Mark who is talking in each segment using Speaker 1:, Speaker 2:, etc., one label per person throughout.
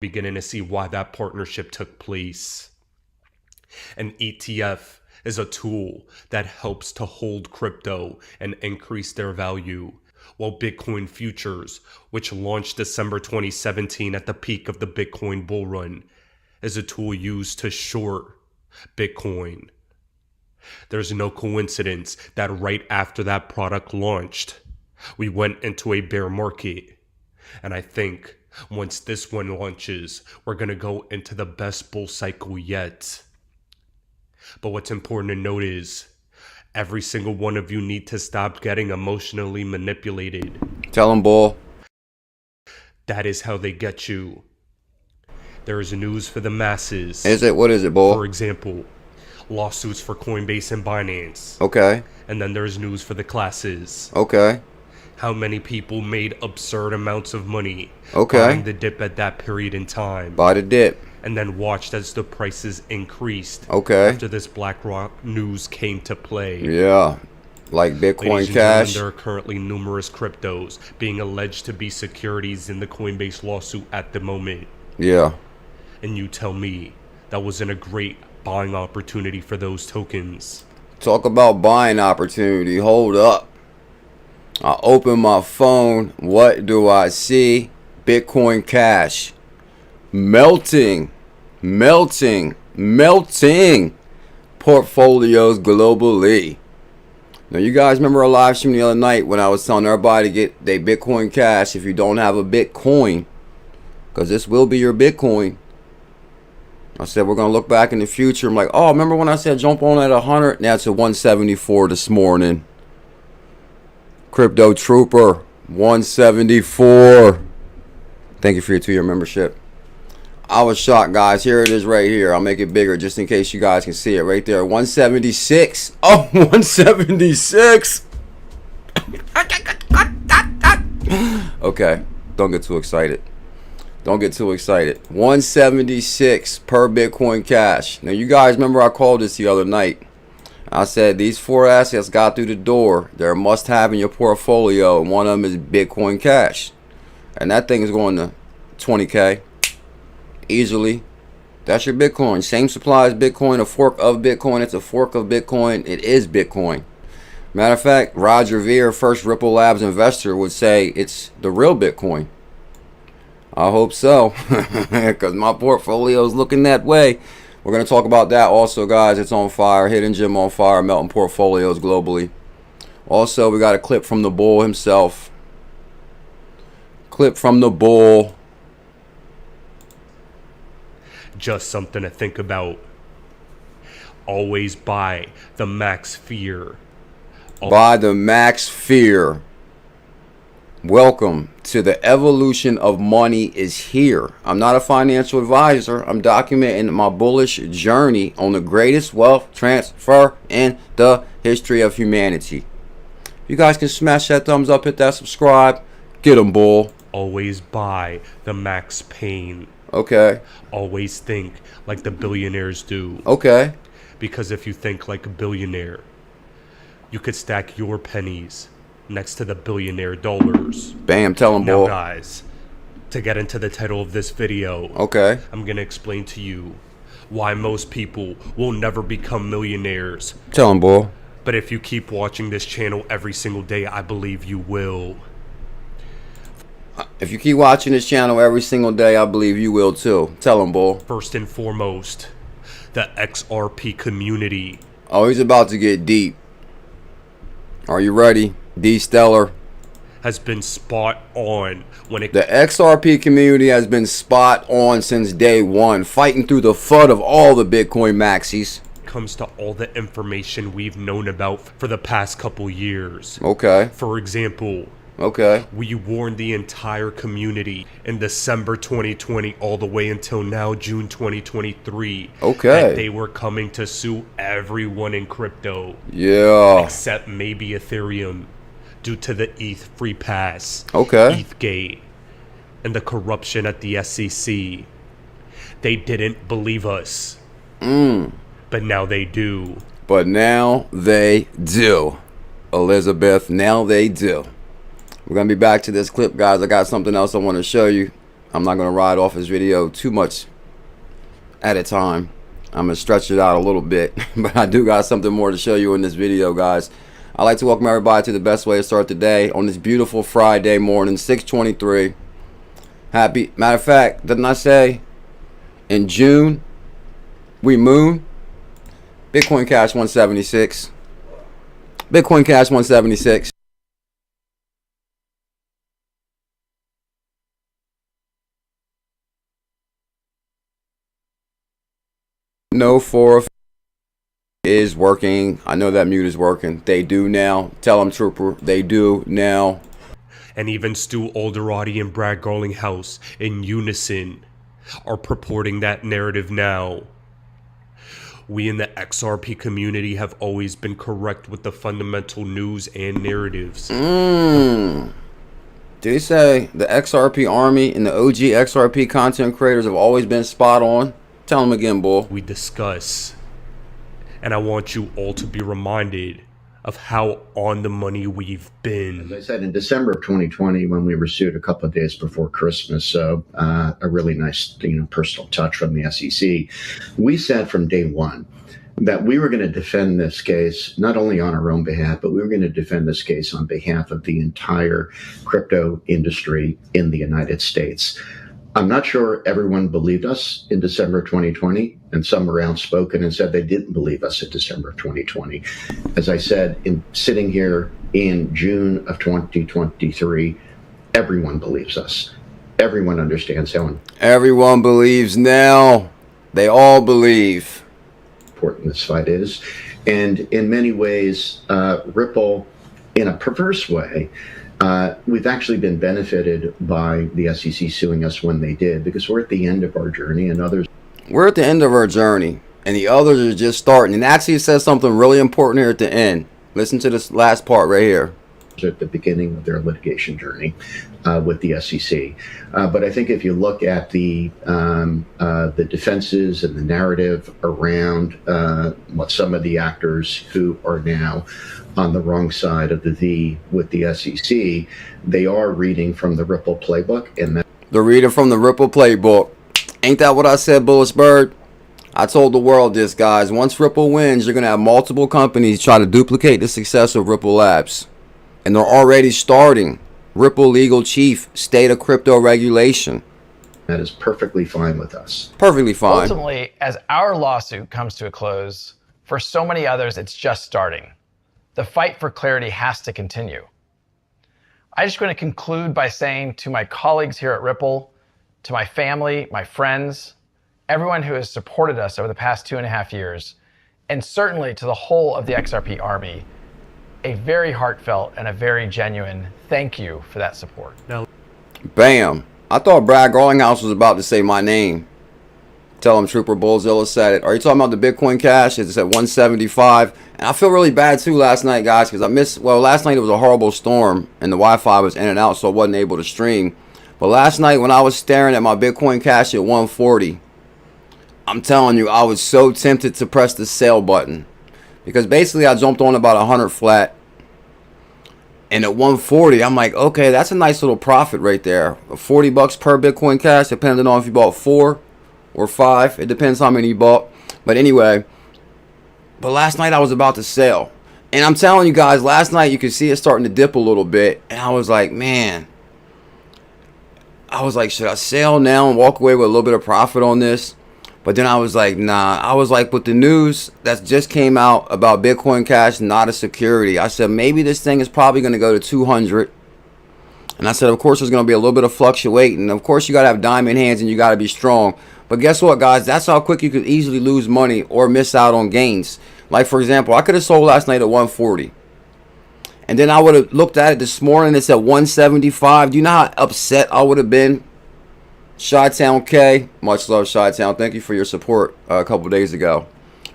Speaker 1: beginning to see why that partnership took place. An ETF is a tool that helps to hold crypto and increase their value, while Bitcoin futures, which launched December 2017 at the peak of the Bitcoin bull run, is a tool used to short Bitcoin. There's no coincidence that right after that product launched, we went into a bear market. And I think once this one launches, we're going to go into the best bull cycle yet. But what's important to note is every single one of you need to stop getting emotionally manipulated.
Speaker 2: Tell them, bull.
Speaker 1: That is how they get you. There is news for the masses.
Speaker 2: Is it? What is it, bull?
Speaker 1: For example, lawsuits for Coinbase and Binance.
Speaker 2: Okay.
Speaker 1: And then there's news for the classes.
Speaker 2: Okay.
Speaker 1: How many people made absurd amounts of money
Speaker 2: buying
Speaker 1: the dip at that period in time.
Speaker 2: Buy the dip.
Speaker 1: And then watched as the prices increased.
Speaker 2: Okay.
Speaker 1: After this BlackRock news came to play.
Speaker 2: Yeah. Like Bitcoincash.
Speaker 1: There are currently numerous cryptos being alleged to be securities in the Coinbase lawsuit at the moment.
Speaker 2: Yeah.
Speaker 1: And you tell me that wasn't a great buying opportunity for those tokens.
Speaker 2: Talk about buying opportunity. Hold up. I open my phone. What do I see? Bitcoincash. Melting portfolios globally. Now, you guys remember a live stream the other night when I was telling everybody to get their Bitcoincash if you don't have a Bitcoin, because this will be your Bitcoin. I said we're going to look back in the future. I'm like, oh, remember when I said jump on at 100? Now it's at 174 this morning. Crypto Trooper, 174. Thank you for your 2-year membership. I was shocked, guys. Here it is right here. I'll make it bigger just in case you guys can see it right there. 176. Oh, 176. Okay, don't get too excited. Don't get too excited. 176 per Bitcoin Cash. Now, you guys remember I called this the other night. I said these 4 assets got through the door. They're a must-have in your portfolio, and one of them is Bitcoin Cash. And that thing is going to 20K. Easily. That's your Bitcoin. Same supply as Bitcoin, a fork of Bitcoin. It's a fork of Bitcoin. It is Bitcoin. Matter of fact, Roger Ver, first Ripple Labs investor, would say it's the real Bitcoin. I hope so, because my portfolio is looking that way. We're going to talk about that also, guys. It's on fire. Hidden gem on fire. Melting portfolios globally. Also, we got a clip from the bull himself. Clip from the bull.
Speaker 1: Just something to think about. Always buy the max fear.
Speaker 2: Buy the max fear. Welcome to the evolution of money is here. I'm not a financial advisor. I'm documenting my bullish journey on the greatest wealth transfer in the history of humanity. You guys can smash that thumbs up, hit that subscribe. Get them, bull.
Speaker 1: Always buy the max pain.
Speaker 2: Okay.
Speaker 1: Always think like the billionaires do.
Speaker 2: Okay.
Speaker 1: Because if you think like a billionaire, you could stack your pennies next to the billionaire dollars.
Speaker 2: Bam, tell them, bull.
Speaker 1: Now, guys, to get into the title of this video,
Speaker 2: okay,
Speaker 1: I'm going to explain to you why most people will never become millionaires.
Speaker 2: Tell them, bull.
Speaker 1: But if you keep watching this channel every single day, I believe you will.
Speaker 2: If you keep watching this channel every single day, I believe you will too. Tell them, bull.
Speaker 1: First and foremost, the XRP community.
Speaker 2: Oh, he's about to get deep. Are you ready? D Stellar
Speaker 1: has been spot on when it...
Speaker 2: The XRP community has been spot on since day one, fighting through the FUD of all the Bitcoin maxis.
Speaker 1: Comes to all the information we've known about for the past couple years.
Speaker 2: Okay.
Speaker 1: For example...
Speaker 2: Okay.
Speaker 1: We warned the entire community in December 2020 all the way until now, June 2023.
Speaker 2: Okay.
Speaker 1: That they were coming to sue everyone in crypto.
Speaker 2: Yeah.
Speaker 1: Except maybe Ethereum due to the ETH free pass.
Speaker 2: Okay.
Speaker 1: ETHgate. And the corruption at the SEC. They didn't believe us. But now they do.
Speaker 2: But now they do. Elizabeth, now they do. We're going to be back to this clip, guys. I got something else I want to show you. I'm not going to ride off this video too much at a time. I'm going to stretch it out a little bit, but I do got something more to show you in this video, guys. I'd like to welcome everybody to the best way to start the day on this beautiful Friday morning, 6:23. Happy, matter of fact, didn't I say in June we moon? Bitcoincash 176. Bitcoincash 176. No, for is working. I know that mute is working. They do now. Tell them, Trooper. They do now.
Speaker 1: And even 𝕤𝕠𝕚𝕤𝕤 and 𝕤𝕠𝕚𝕟𝕬𝕝 in unison are purporting that narrative now. We in the XRP community have always been correct with the fundamental news and narratives.
Speaker 2: Did he say the XRP army and the OG XRP content creators have always been spot on? Tell them again, bull.
Speaker 1: We discuss, and I want you all to be reminded of how on the money we've been.
Speaker 3: As I said, in December of 2020, when we were sued a couple of days before Christmas, so a really nice, personal touch from the SEC, we said from day one that we were going to defend this case not only on our own behalf, but we were going to defend this case on behalf of the entire crypto industry in the United States. I'm not sure everyone believed us in December 2020, and some were outspoken and said they didn't believe us in December 2020. As I said, in sitting here in June of 2023, everyone believes us. Everyone understands how
Speaker 2: Everyone believes now. They all believe.
Speaker 3: important this fight is. And in many ways, Ripple, in a perverse way, we've actually been benefited by the SEC suing us when they did, because we're at the end of our journey and others.
Speaker 2: We're at the end of our journey and the others are just starting. And actually it says something really important here at the end. Listen to this last part right here.
Speaker 3: At the beginning of their litigation journey with the SEC. But I think if you look at the defenses and the narrative around what some of the actors who are now on the wrong side of the V with the SEC, they are reading from the Ripple playbook. And
Speaker 2: they're reading from the Ripple playbook. Ain't that what I said, Bullisbird? I told the world this, guys. Once Ripple wins, you're going to have multiple companies try to duplicate the success of Ripple Labs. And they're already starting. Ripple legal chief, state of crypto regulation.
Speaker 3: that is perfectly fine with us.
Speaker 2: Perfectly fine.
Speaker 4: Ultimately, as our lawsuit comes to a close, for so many others, it's just starting. The fight for clarity has to continue. I just want to conclude by saying to my colleagues here at Ripple, to my family, my friends, everyone who has supported us over the past 2.5 years, and certainly to the whole of the XRP army, a very heartfelt and a very genuine thank you for that support.
Speaker 2: Bam. I thought Brad Garlinghouse was about to say my name. Tell him Trooper BuLLZiLLa said it. Are you talking about the Bitcoin Cash? It's at 175. And I feel really bad too last night, guys, because I missed, well, last night it was a horrible storm and the Wi-Fi was in and out, so I wasn't able to stream. But last night when I was staring at my Bitcoin Cash at 140, I'm telling you, I was so tempted to press the sell button. Because basically I jumped on about 100 flat. And at 140, I'm like, okay, that's a nice little profit right there. 40 bucks per Bitcoin Cash, depending on if you bought 4 or 5. It depends how many you bought. But anyway, but last night I was about to sell. And I'm telling you guys, last night you could see it starting to dip a little bit. And I was like, man. I was like, should I sell now and walk away with a little bit of profit on this? But then I was like, nah. I was like, with the news that just came out about Bitcoin Cash not a security, I said, maybe this thing is probably going to go to 200. And I said, of course, there's going to be a little bit of fluctuating. Of course, you got to have diamond hands and you got to be strong. But guess what, guys? That's how quick you could easily lose money or miss out on gains. Like, for example, I could have sold last night at 140. And then I would have looked at it this morning. It's at 175. Do you know how upset I would have been? Chi-Town K, much love, Chi-Town. Thank you for your support a couple days ago,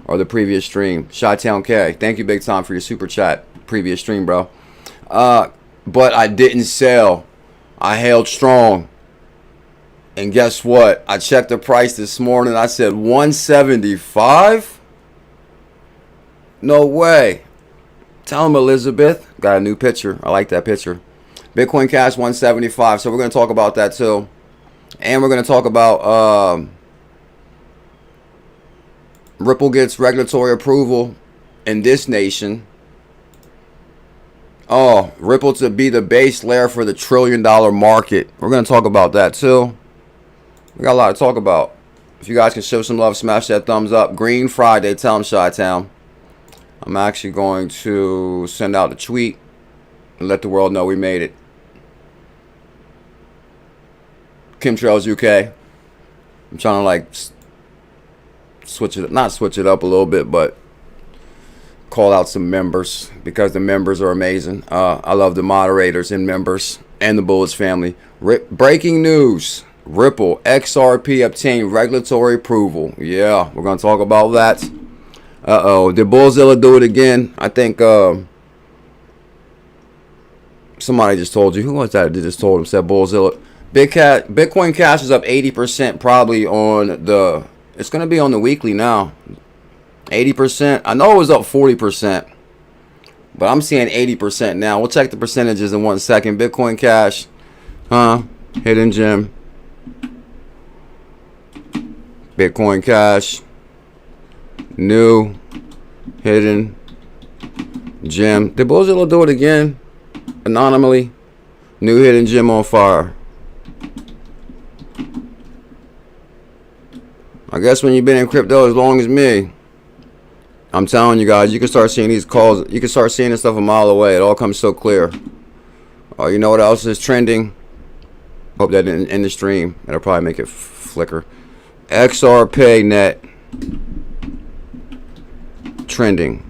Speaker 2: or the previous stream. Chi-Town K, thank you big time for your super chat. Previous stream, bro. But I didn't sell. I held strong. And guess what? I checked the price this morning. I said 175. No way. Tell him, Elizabeth. Got a new picture. I like that picture. Bitcoin Cash 175. So we're going to talk about that too. And we're going to talk about Ripple gets regulatory approval in this nation. Oh, Ripple to be the base layer for the $1 trillion market. We're going to talk about that too. We got a lot to talk about. If you guys can show some love, smash that thumbs up. Green Friday, tell them Chi-Town. I'm actually going to send out a tweet and let the world know we made it. Chemtrails UK. I'm trying to like switch it, not switch it up a little bit, but call out some members because the members are amazing. I love the moderators and members and the Bullets family. Breaking news. Ripple XRP obtained regulatory approval. Yeah, we're going to talk about that. Did BuLLZiLLa do it again? I think somebody just told you. Who was that? They just told him, said BuLLZiLLa. Bitcoin Cash is up 80% probably on the, it's going to be on the weekly now. 80%. I know it was up 40%, but I'm seeing 80% now. We'll check the percentages in 1 second. Bitcoin Cash, hidden gem. Bitcoin Cash, new hidden gem. Did BuLLZiLLa do it again? Anonymously, new hidden gem on fire. I guess when you've been in crypto as long as me, I'm telling you guys, you can start seeing these calls. You can start seeing this stuff a mile away. It all comes so clear. Oh, you know what else is trending? Hope that didn't end the stream. It'll probably make it flicker. XRPayNet trending.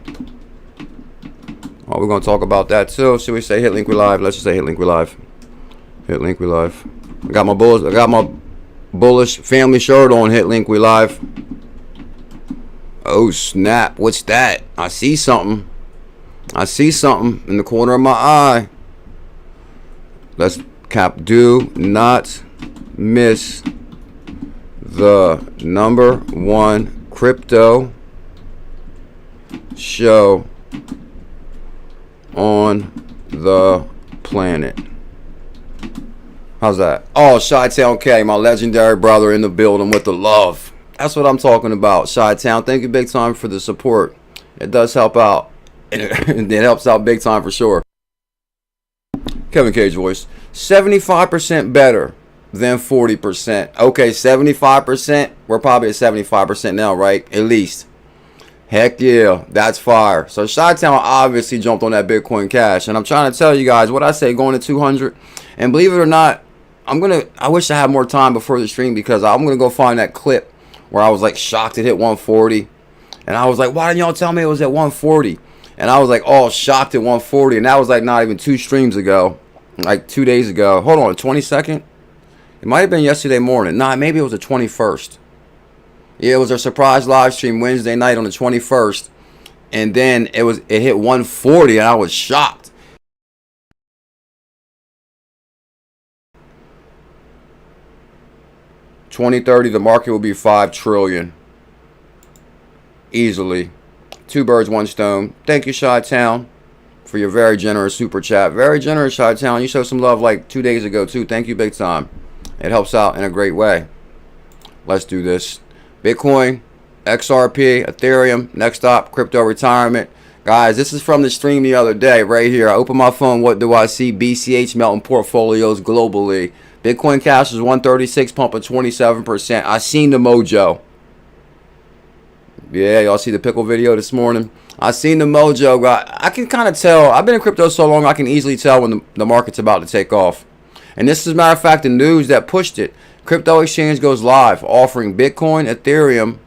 Speaker 2: Oh, we're gonna talk about that too. Should we say hit link we live? Let's just say hit link we live. Hit link we live. I got my bullish family shirt on. Hit link we live. Oh snap! What's that? I see something. I see something in the corner of my eye. Let's cap. Do not miss the #1 crypto show on the planet. How's that? Oh, Chi-Town K, my legendary brother in the building with the love. That's what I'm talking about. Chi-Town, thank you big time for the support. It does help out. It helps out big time for sure. Kevin Cage voice. 75% better than 40%. Okay, 75%. We're probably at 75% now, right? At least. Heck yeah, that's fire. So Chi-Town obviously jumped on that Bitcoin Cash, and I'm trying to tell you guys what I say going to 200. And believe it or not, I wish I had more time before the stream because I'm gonna go find that clip where I was like shocked it hit 140, and I was like, why didn't y'all tell me it was at 140? And I was like, oh, shocked at 140, and that was like not even 2 streams ago, like 2 days ago. Hold on, 22nd. It might have been yesterday morning. Nah, maybe it was the 21st. Yeah, it was our surprise live stream Wednesday night on the 21st. And then it hit 140 and I was shocked. $2030, the market will be 5 trillion. Easily. 2 birds, 1 stone. Thank you, Chi-Town, for your very generous super chat. Very generous, Chi-Town. You showed some love like 2 days ago too. Thank you big time. It helps out in a great way. Let's do this. Bitcoin, XRP, Ethereum, next stop, crypto retirement. Guys, this is from the stream the other day right here. I open my phone. What do I see? BCH melting portfolios globally. Bitcoin Cash is 136, pumping 27%. I seen the mojo. Yeah, y'all see the pickle video this morning? I seen the mojo, guys. I can kind of tell. I've been in crypto so long, I can easily tell when the market's about to take off. And this is, as a matter of fact, the news that pushed it. Crypto exchange goes live, offering Bitcoin, Ethereum.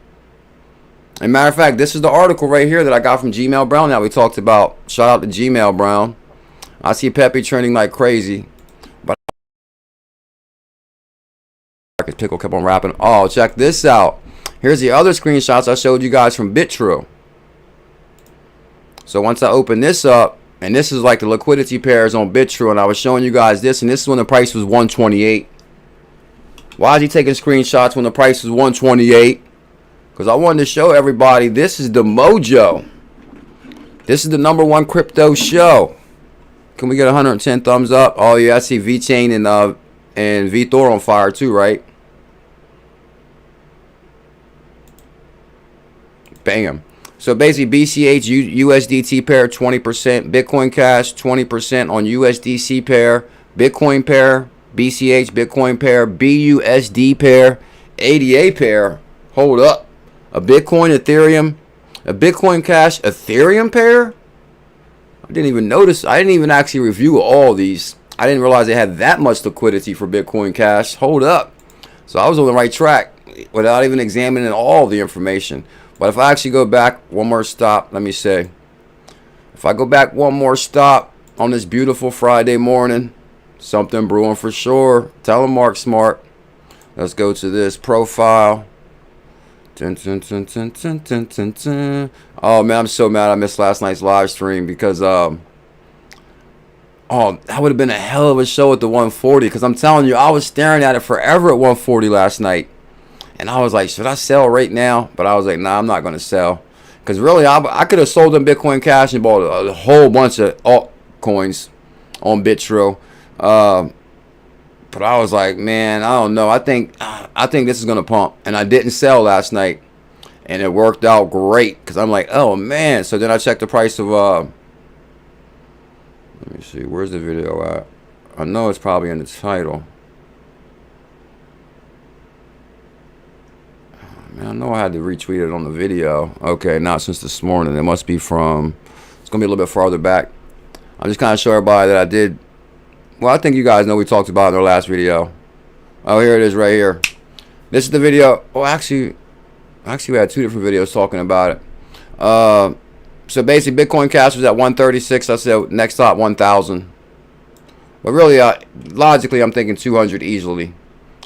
Speaker 2: And matter of fact, this is the article right here that I got from 𝕤𝕚𝕚 that we talked about. Shout out to 𝕤𝕚𝕚. I see Pepe trending like crazy. But pickle kept on rapping. Oh, check this out. Here's the other screenshots I showed you guys from BitTrue. So once I open this up, and this is like the liquidity pairs on BitTrue, and I was showing you guys this, and this is when the price was 128. Why is he taking screenshots when the price is 128? Because I wanted to show everybody this is the mojo. This is the #1 crypto show. Can we get 110 thumbs up? Oh yeah, I see VeChain and VThor on fire too, right? Bam. So basically, BCH USDT pair 20%, Bitcoin Cash 20% on USDC pair, Bitcoin pair, BCH Bitcoin pair, BUSD pair, ADA pair. Hold up, a Bitcoin Ethereum, a Bitcoin Cash Ethereum pair. I didn't even notice. I didn't even actually review all these. I didn't realize they had that much liquidity for Bitcoin Cash. Hold up. So I was on the right track without even examining all the information. But if I actually go back one more stop, let me say, if I go back one more stop on this beautiful Friday morning, something brewing for sure. Tell him Mark Smart. Let's go to this profile. Dun, dun, dun, dun, dun, dun, dun, dun. Oh man, I'm so mad I missed last night's live stream because oh, that would have been a hell of a show at the 140. Because I'm telling you, I was staring at it forever at 140 last night. And I was like, should I sell right now? But I was like, nah, I'm not going to sell. Because really, I could have sold them Bitcoin Cash and bought a whole bunch of altcoins on 𝕝𝕚𝕟𝕤. But I was like, man, I don't know. I think this is going to pump. And I didn't sell last night. And it worked out great. Because I'm like, oh, man. So then I checked the price of, let me see. Where's the video at? I know it's probably in the title. Man, I know I had to retweet it on the video. Okay, not since this morning. It must be from, it's going to be a little bit farther back. I'm just kind of showing everybody that I did. Well, I think you guys know we talked about in our last video. Oh, here it is right here. This is the video. Oh, actually we had two different videos talking about it. So basically, Bitcoin Cash was at 136. I said next stop 1,000. But really, logically, I'm thinking 200 easily,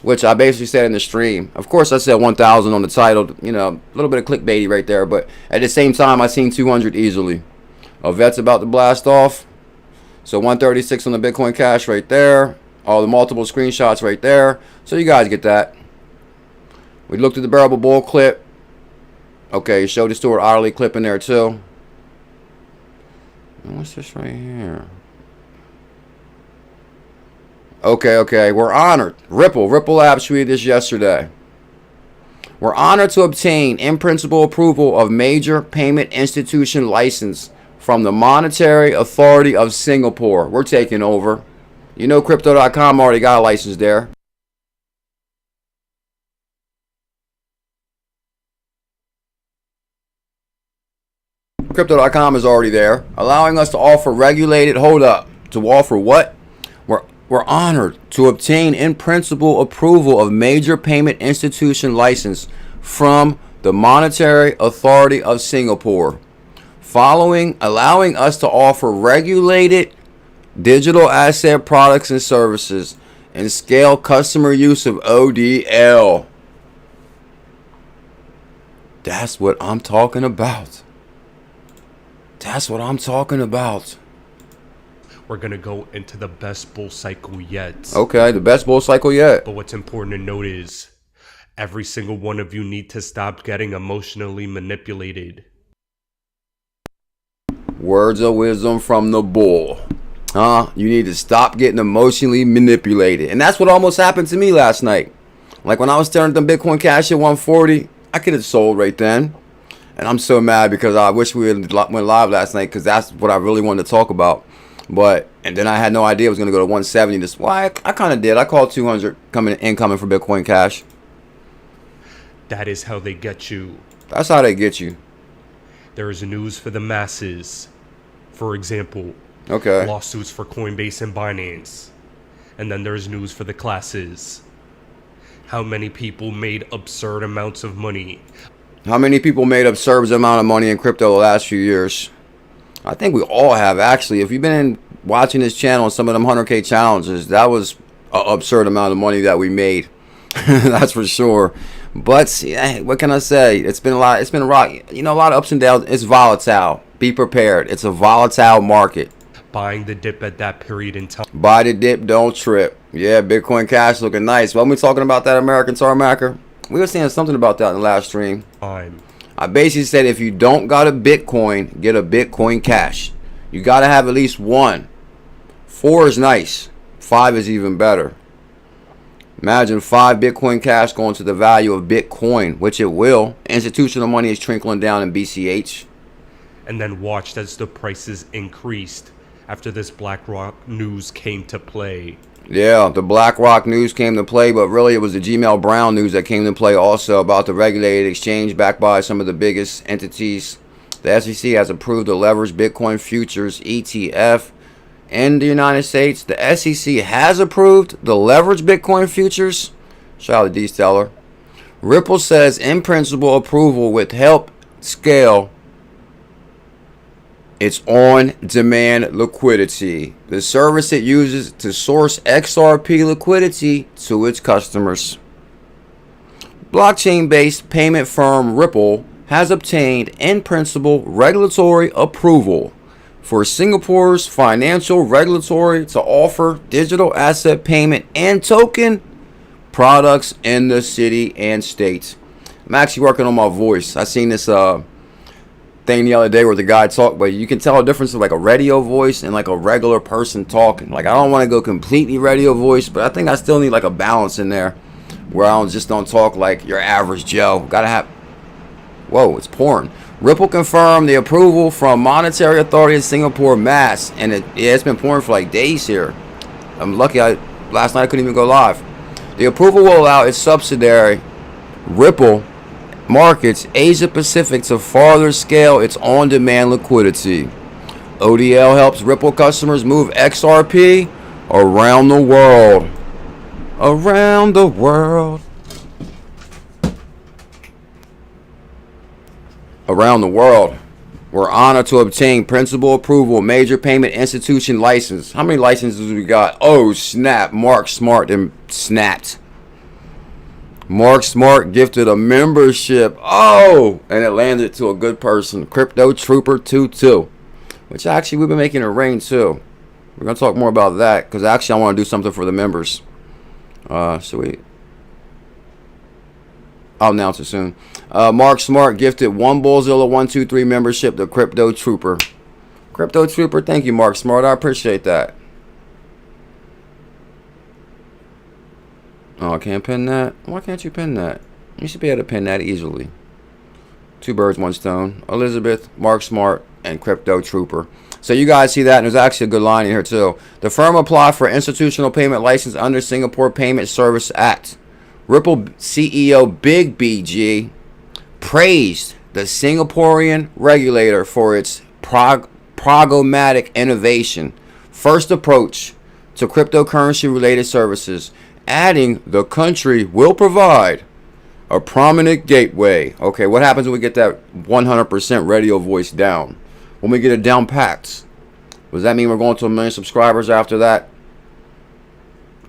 Speaker 2: which I basically said in the stream. Of course, I said 1,000 on the title. You know, a little bit of clickbaity right there. But at the same time, I seen 200 easily. Vet's about to blast off. So 136 on the Bitcoin Cash right there. All the multiple screenshots right there. So you guys get that. We looked at the bearable bull clip. Okay, showed the 𝕤𝕚𝕤𝕤 clip in there too. And what's this right here? Okay. We're honored. Ripple Labs tweeted this yesterday. We're honored to obtain in-principle approval of major payment institution license from the Monetary Authority of Singapore. We're taking over. You know, Crypto.com already got a license there. Crypto.com is already there, allowing us to offer regulated. Hold up. To offer what? We're honored to obtain in principle approval of major payment institution license from the Monetary Authority of Singapore, allowing us to offer regulated digital asset products and services and scale customer use of ODL. That's what I'm talking about. That's what I'm talking about.
Speaker 1: We're going to go into the best bull cycle yet.
Speaker 2: Okay, the best bull cycle yet.
Speaker 1: But what's important to note is every single one of you need to stop getting emotionally manipulated.
Speaker 2: Words of wisdom from the bull. You need to stop getting emotionally manipulated. And that's what almost happened to me last night. Like when I was staring at the Bitcoin Cash at 140, I could have sold right then. And I'm so mad because I wish we went live last night because that's what I really wanted to talk about. And then I had no idea it was going to go to 170. I kind of did. I called 200 incoming for Bitcoin Cash.
Speaker 1: That is how they get you.
Speaker 2: That's how they get you.
Speaker 1: There is news for the masses. For example,
Speaker 2: okay,
Speaker 1: lawsuits for Coinbase and Binance. And then there's news for the classes. How many people made absurd amounts of money?
Speaker 2: How many people made absurd amount of money in crypto the last few years? I think we all have, actually. If you've been watching this channel and some of them 100K challenges, that was an absurd amount of money that we made. That's for sure. But yeah, what can I say? It's been a lot. It's been a lot. You know, a lot of ups and downs. It's volatile. Be prepared. It's a volatile market.
Speaker 1: Buying the dip at that period in time.
Speaker 2: Buy the dip, don't trip. Yeah, Bitcoin Cash looking nice. When we talking about that American tarmacker, we were saying something about that in the last stream. I basically said if you don't got a Bitcoin, get a Bitcoin Cash. You got to have at least one. 4 is nice. 5 is even better. Imagine 5 Bitcoin Cash going to the value of Bitcoin, which it will. Institutional money is trickling down in BCH.
Speaker 1: And then watched as the prices increased after this BlackRock news came to play.
Speaker 2: Yeah, the BlackRock news came to play, but really it was the 𝕤𝕝𝕚 news that came to play also about the regulated exchange backed by some of the biggest entities. The SEC has approved the leveraged Bitcoin futures ETF in the United States. The SEC has approved the leveraged Bitcoin futures. Shout out to D-Stellar. Ripple says in principle approval would help scale its on-demand liquidity, the service it uses to source XRP liquidity to its customers. Blockchain-based payment firm Ripple has obtained in principle regulatory approval for Singapore's financial regulatory to offer digital asset payment and token products in the city and state. I'm actually working on my voice. I seen this thing the other day where the guy talked, but you can tell a difference of like a radio voice and like a regular person talking. Like, I don't want to go completely radio voice, but I think I still need like a balance in there where I don't talk like your average Joe. Gotta have, whoa, it's pouring. Ripple confirmed the approval from Monetary Authority in Singapore MAS, and it's been pouring for like days here. I'm lucky last night I couldn't even go live. The approval will allow its subsidiary Ripple Markets Asia Pacific to further scale its on-demand liquidity. ODL helps Ripple customers move XRP around the world. Around the world. Around the world. We're honored to obtain principal approval, major payment institution license. How many licenses we got? Oh, snap. Mark Smart and snapped. Mark Smart gifted a membership. Oh, and it landed to a good person. Crypto Trooper 22. Which actually we've been making it rain too. We're going to talk more about that because actually I want to do something for the members. So I'll announce it soon. Mark Smart gifted one BuLLZiLLa123 membership to Crypto Trooper. Crypto Trooper, thank you, Mark Smart. I appreciate that. Oh, I can't pin that? Why can't you pin that? You should be able to pin that easily. 2 birds, 1 stone. Elizabeth, Mark Smart, and Crypto Trooper. So you guys see that, and there's actually a good line in here too. The firm applied for institutional payment license under Singapore Payment Service Act. Ripple CEO Big BG praised the Singaporean regulator for its programmatic innovation, first approach to cryptocurrency related services, adding the country will provide a prominent gateway. Okay, what happens when we get that 100% radio voice down? When we get it down packed? Does that mean we're going to 1 million subscribers after that?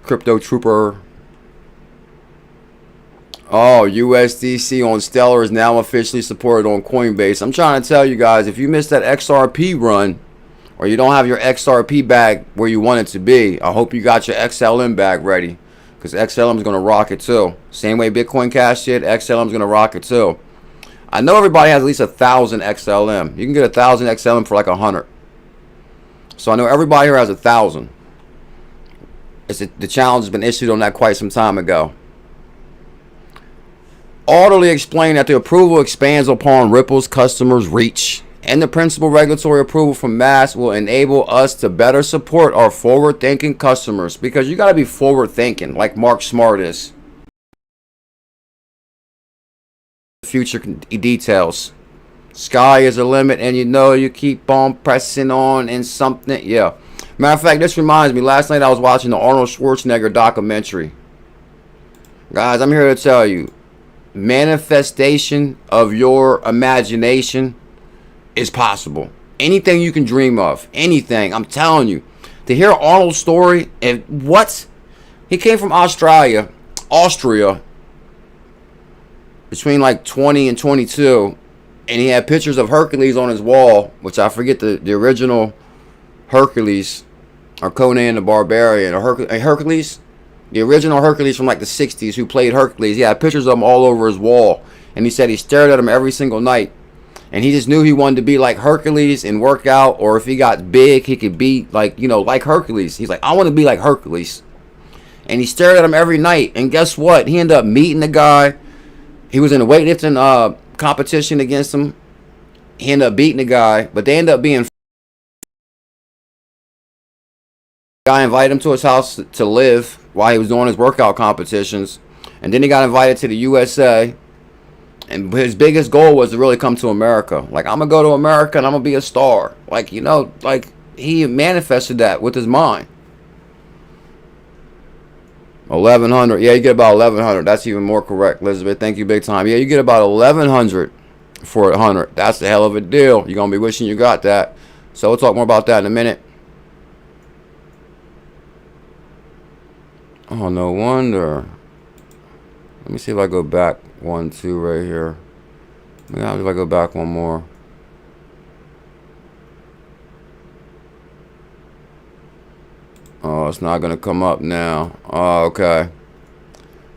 Speaker 2: Crypto Trooper. Oh, USDC on Stellar is now officially supported on Coinbase. I'm trying to tell you guys, if you missed that XRP run, or you don't have your XRP bag where you want it to be, I hope you got your XLM bag ready. Because XLM is going to rock it too. Same way Bitcoin Cash did, XLM is going to rock it too. I know everybody has at least 1,000 XLM. You can get 1,000 XLM for like 100. So I know everybody here has 1,000. The challenge has been issued on that quite some time ago. Orderly explained that the approval expands upon Ripple's customers' reach, and the principal regulatory approval from MAS will enable us to better support our forward-thinking customers, because you got to be forward-thinking like Mark Smart is. Future details. Sky is a limit, and you know you keep on pressing on in something. Yeah. Matter of fact, this reminds me. Last night I was watching the Arnold Schwarzenegger documentary. Guys, I'm here to tell you, manifestation of your imagination is possible. Anything you can dream of, anything. I'm telling you. To hear Arnold's story, and what? He came from Austria, between like 20 and 22, and he had pictures of Hercules on his wall, which I forget the original Hercules, or Conan the Barbarian, or Hercules, the original Hercules from like the 60s who played Hercules. He had pictures of him all over his wall, and he said he stared at him every single night, and he just knew he wanted to be like Hercules and work out, or if he got big, he could be like, you know, like Hercules. He's like, I want to be like Hercules. and he stared at him every night. And guess what? He ended up meeting the guy. He was in a weightlifting competition against him. He ended up beating the guy, but they ended up being. The guy invited him to his house to live while he was doing his workout competitions, and then he got invited to the USA. And his biggest goal was to really come to America. Like, I'm gonna go to America and I'm gonna be a star. Like, you know, like he manifested that with his mind. 1,100. Yeah, you get about 1,100. That's even more correct, Elizabeth. Thank you, big time. Yeah, you get about 1,100 for 100. That's a hell of a deal. You're gonna be wishing you got that. So we'll talk more about that in a minute. Oh, no wonder. Let me see if I go back 1, 2 right here. Maybe if I go back one more. Oh, it's not gonna come up now. Oh, okay.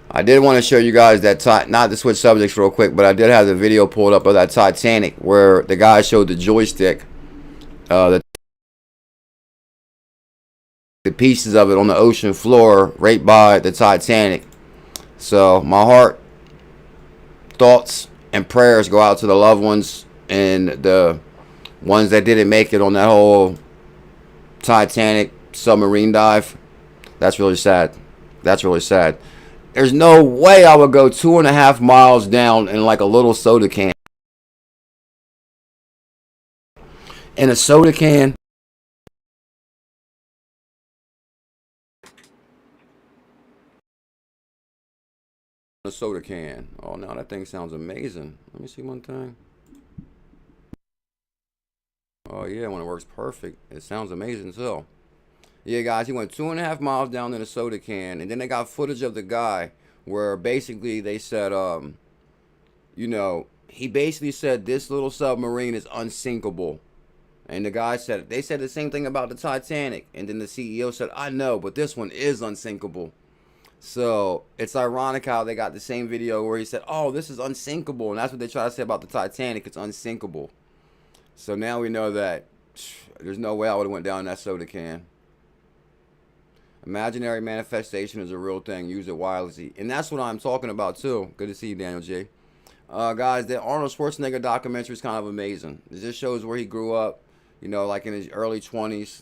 Speaker 2: I did want to show you guys that not to switch subjects real quick, but I did have the video pulled up of that Titanic where the guy showed the joystick, the pieces of it on the ocean floor right by the Titanic. So my heart, thoughts, and prayers go out to the loved ones and the ones that didn't make it on that whole Titanic submarine dive. That's really sad. That's really sad. There's no way I would go 2.5 miles down in like a little soda can. In a soda can. A soda can. Oh, now that thing sounds amazing. Let me see one thing. Oh yeah, when it works perfect, it sounds amazing too. Yeah, guys, he went 2.5 miles down in a soda can, and then they got footage of the guy where basically they said, you know, he basically said this little submarine is unsinkable. And the guy said, they said the same thing about the Titanic, and then the CEO said, I know, but this one is unsinkable. So it's ironic how they got the same video where he said, oh, this is unsinkable. And that's what they try to say about the Titanic. It's unsinkable. So now we know that there's no way I would have went down in that soda can. Imaginary manifestation is a real thing. Use it wisely. And that's what I'm talking about too. Good to see you, Daniel J. Guys, the Arnold Schwarzenegger documentary is kind of amazing. It just shows where he grew up, you know, like in his early 20s.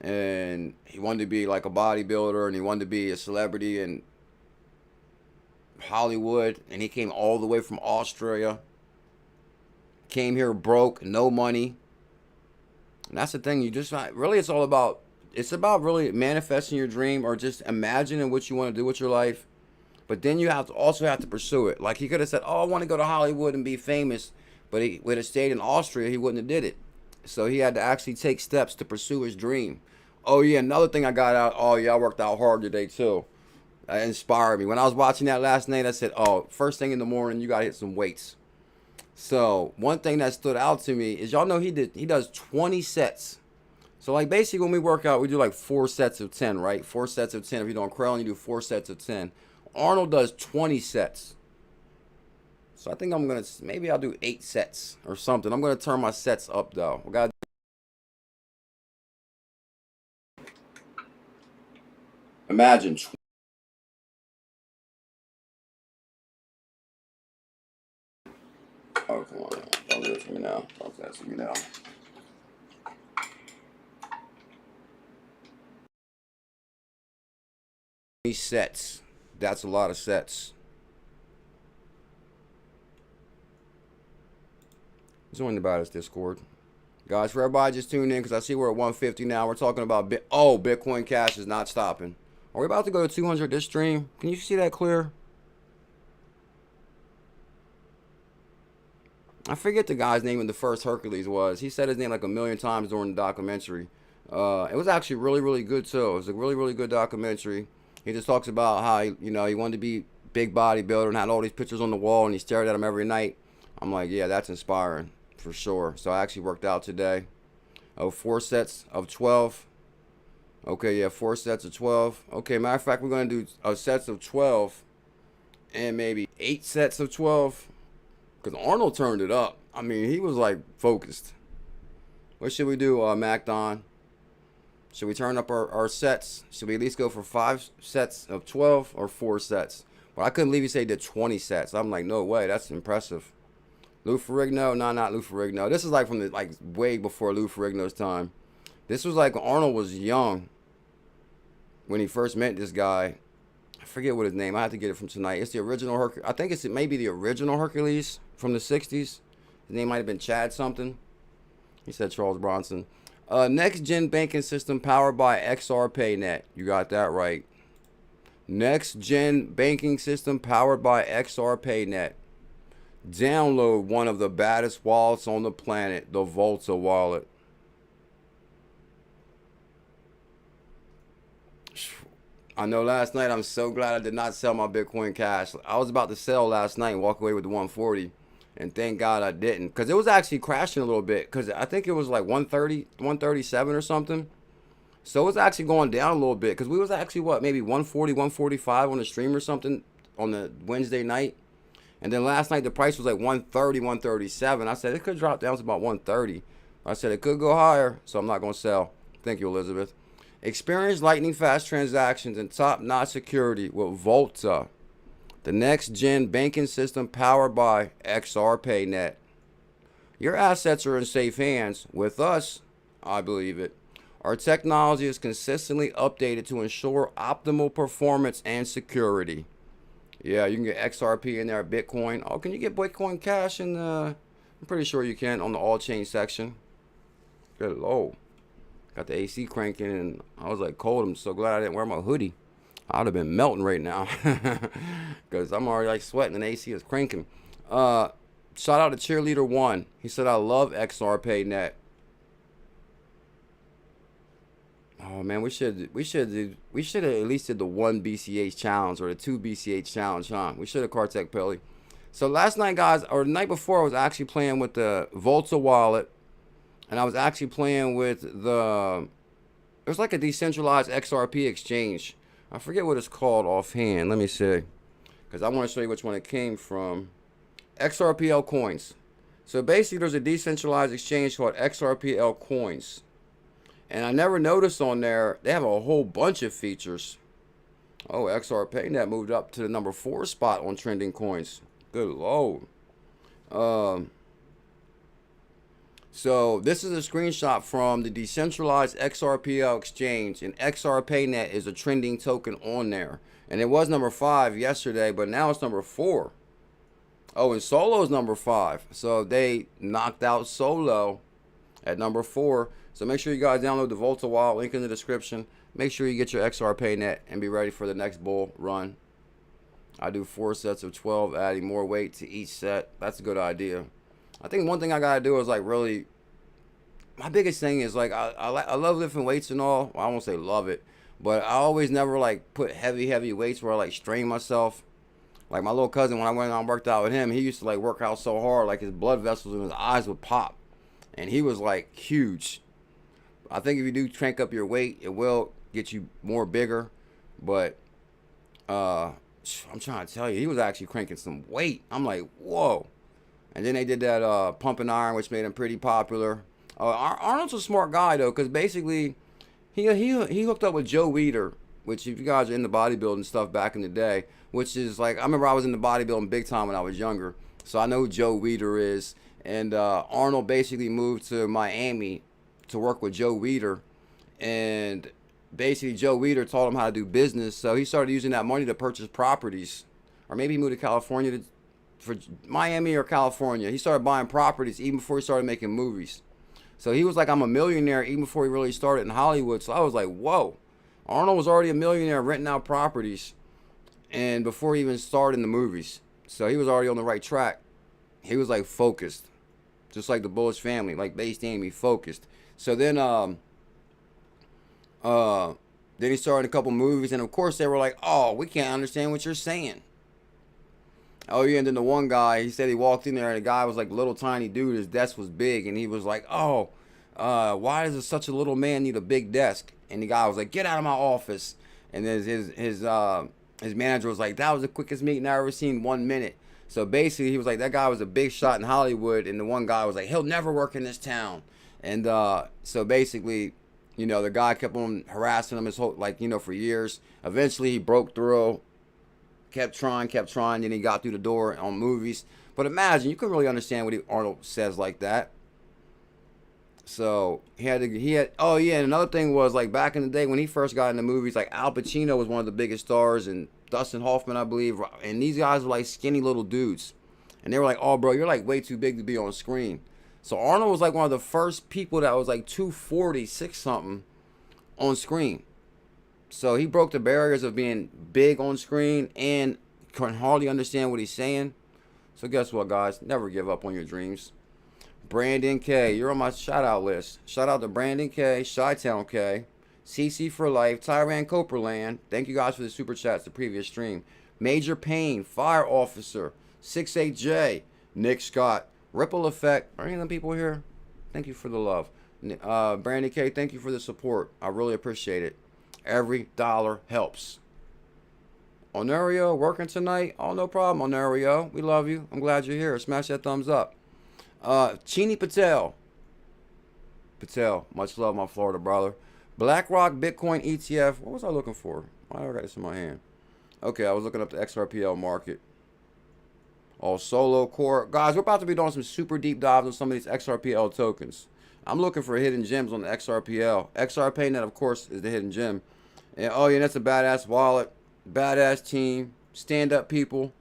Speaker 2: And he wanted to be like a bodybuilder, and he wanted to be a celebrity in Hollywood, and he came all the way from Australia, came here broke, no money. And that's the thing, you just really, it's about really manifesting your dream, or just imagining what you want to do with your life. But then you also have to pursue it. Like, he could have said, oh, I want to go to Hollywood and be famous, but he would have stayed in Austria, he wouldn't have did it. So he had to actually take steps to pursue his dream. Oh yeah, another thing I got out. Oh yeah, I worked out hard today too. That inspired me. When I was watching that last night, I said, oh, first thing in the morning, you gotta hit some weights. So one thing that stood out to me is, y'all know he does 20 sets. So like basically when we work out, we do like 4 sets of 10, right? 4 sets of 10. If you're doing curling, you do 4 sets of 10. Arnold does 20 sets. So I think maybe I'll do 8 sets or something. I'm gonna turn my sets up though. We gotta imagine. Oh, come on. Don't do it to me now. Don't do that to me now. These sets. That's a lot of sets. Join the Baddest Discord. Guys, for everybody just tuned in, because I see we're at 150 now. We're talking about Bitcoin Cash is not stopping. Are we about to go to 200 this stream? Can you see that clear? I forget the guy's name in the first Hercules was. He said his name like 1,000,000 times during the documentary. It was actually really, really good too. It was a really, really good documentary. He just talks about how he wanted to be big bodybuilder and had all these pictures on the wall, and he stared at them every night. I'm like, yeah, that's inspiring for sure. So I actually worked out today. 4 sets of 12. Okay, yeah, 4 sets of 12. Okay, matter of fact, we're going to do sets of 12 and maybe 8 sets of 12. Because Arnold turned it up. I mean, he was like focused. What should we do, Macdon? Should we turn up our sets? Should we at least go for 5 sets of 12 or 4 sets? Well, I couldn't believe you say did 20 sets. I'm like, no way, that's impressive. Lou Ferrigno? No, not Lou Ferrigno. This is like from the way before Lou Ferrigno's time. This was like when Arnold was young when he first met this guy. I forget what his name. I have to get it from tonight. It's the original Hercules. I think it's maybe the original Hercules from the 60s. His name might have been Chad something. He said Charles Bronson. Next gen banking system powered by XRPayNet. You got that right. Next gen banking system powered by XRPayNet. Download one of the baddest wallets on the planet, the BuLLZiLLa wallet. I know last night, I'm so glad I did not sell my Bitcoin Cash. I was about to sell last night and walk away with the 140. And thank God I didn't. Because it was actually crashing a little bit. Because I think it was like 130, 137 or something. So it was actually going down a little bit. Because we was actually, what, maybe 140, 145 on the stream or something on the Wednesday night. And then last night the price was like 130, 137. I said it could drop down to about 130. I said it could go higher. So I'm not going to sell. Thank you, Elizabeth. Experience lightning fast transactions and top-notch security with BuLLZiLLa, the next-gen banking system powered by XRPayNet. Your assets are in safe hands. With us, I believe it. Our technology is consistently updated to ensure optimal performance and security. Yeah, you can get XRP in there, Bitcoin. Oh, can you get Bitcoin Cash in the... I'm pretty sure you can on the all-chain section. Good Lord. Got the AC cranking and I was like cold. I'm so glad I didn't wear my hoodie. I would have been melting right now. Because I'm already like sweating and the AC is cranking. Shout out to Cheerleader1. He said, I love XRPayNet. Oh man, we should have at least did the 1 BCH challenge or the 2 BCH challenge, huh? We should have Kartek Pelly. So last night, guys, or the night before, I was actually playing with the BuLLZiLLa wallet. And I was actually playing with the... It was like a decentralized XRP exchange. I forget what it's called offhand. Let me see. Because I want to show you which one it came from. XRPL coins. So basically, there's a decentralized exchange called XRPL coins. And I never noticed on there, they have a whole bunch of features. Oh, XRPayNet moved up to the number 4 spot on trending coins. Good Lord. So this is a screenshot from the decentralized XRPL exchange, and XRPayNet is a trending token on there. And it was number 5 yesterday, but now it's number 4. Oh, and Solo is number 5. So they knocked out Solo at number 4. So make sure you guys download the BuLLZiLLa wallet, link in the description. Make sure you get your XRPayNet and be ready for the next bull run. I do 4 sets of 12, adding more weight to each set. That's a good idea. I think one thing I gotta do is like really, my biggest thing is like I love lifting weights and all. Well, I won't say love it, but I always never like put heavy weights where I like strain myself. Like my little cousin, when I went out and worked out with him, he used to like work out so hard, like his blood vessels and his eyes would pop, and he was like huge. I think if you do crank up your weight, it will get you more bigger, but I'm trying to tell you, he was actually cranking some weight. I'm like, whoa. And then they did that pump and iron, which made him pretty popular. Arnold's a smart guy, though, because basically he hooked up with Joe Weider, which if you guys are into bodybuilding stuff back in the day, which is like, I remember I was into bodybuilding big time when I was younger. So I know who Joe Weider is. And Arnold basically moved to Miami to work with Joe Weider. And basically Joe Weider taught him how to do business. So he started using that money to purchase properties. Or maybe he moved to California for Miami or California. He started buying properties even before he started making movies. So he was like, I'm a millionaire even before he really started in Hollywood. So I was like, whoa. Arnold was already a millionaire renting out properties and before he even started in the movies. So he was already on the right track. He was like focused. Just like the Bullish family, like Based Amy, focused. So then he started a couple movies, and of course they were like, oh, we can't understand what you're saying. Oh yeah, and then the one guy, he said he walked in there and the guy was like a little tiny dude, his desk was big, and he was like, oh, why does such a little man need a big desk? And the guy was like, get out of my office. And then his manager was like, that was the quickest meeting I ever seen, 1 minute. So basically he was like, that guy was a big shot in Hollywood, and the one guy was like, he'll never work in this town. And so basically You know, the guy kept on harassing him his whole, like, you know, for years. Eventually, he broke through, kept trying, then he got through the door on movies. But imagine, you can really understand what Arnold says like that. So he had. Oh yeah, and another thing was, like, back in the day when he first got into movies, like Al Pacino was one of the biggest stars, and Dustin Hoffman, I believe, and these guys were like skinny little dudes, and they were like, "Oh, bro, you're like way too big to be on screen." So Arnold was like one of the first people that was like 246 something on screen. So he broke the barriers of being big on screen and can hardly understand what he's saying. So guess what, guys? Never give up on your dreams. Brandon K, you're on my shout out list. Shout out to Brandon K, Chi-Town K, CC for Life, Tyran Coperland. Thank you guys for the super chats the previous stream. Major Payne, Fire Officer, 68J, Nick Scott, Ripple Effect. Are any of them people here? Thank you for the love. Brandon K, thank you for the support. I really appreciate it. Every dollar helps. Onario, working tonight? Oh, no problem, Onario. We love you. I'm glad you're here. Smash that thumbs up. Chini Patel, much love, my Florida brother. BlackRock Bitcoin ETF. What was I looking for? Why do I got this in my hand? Okay, I was looking up the XRPL market. Oh, Solo Core. Guys, we're about to be doing some super deep dives on some of these XRPL tokens. I'm looking for hidden gems on the XRPL. XRPayNet, of course, is the hidden gem. And oh yeah, that's a badass wallet, badass team, stand up people.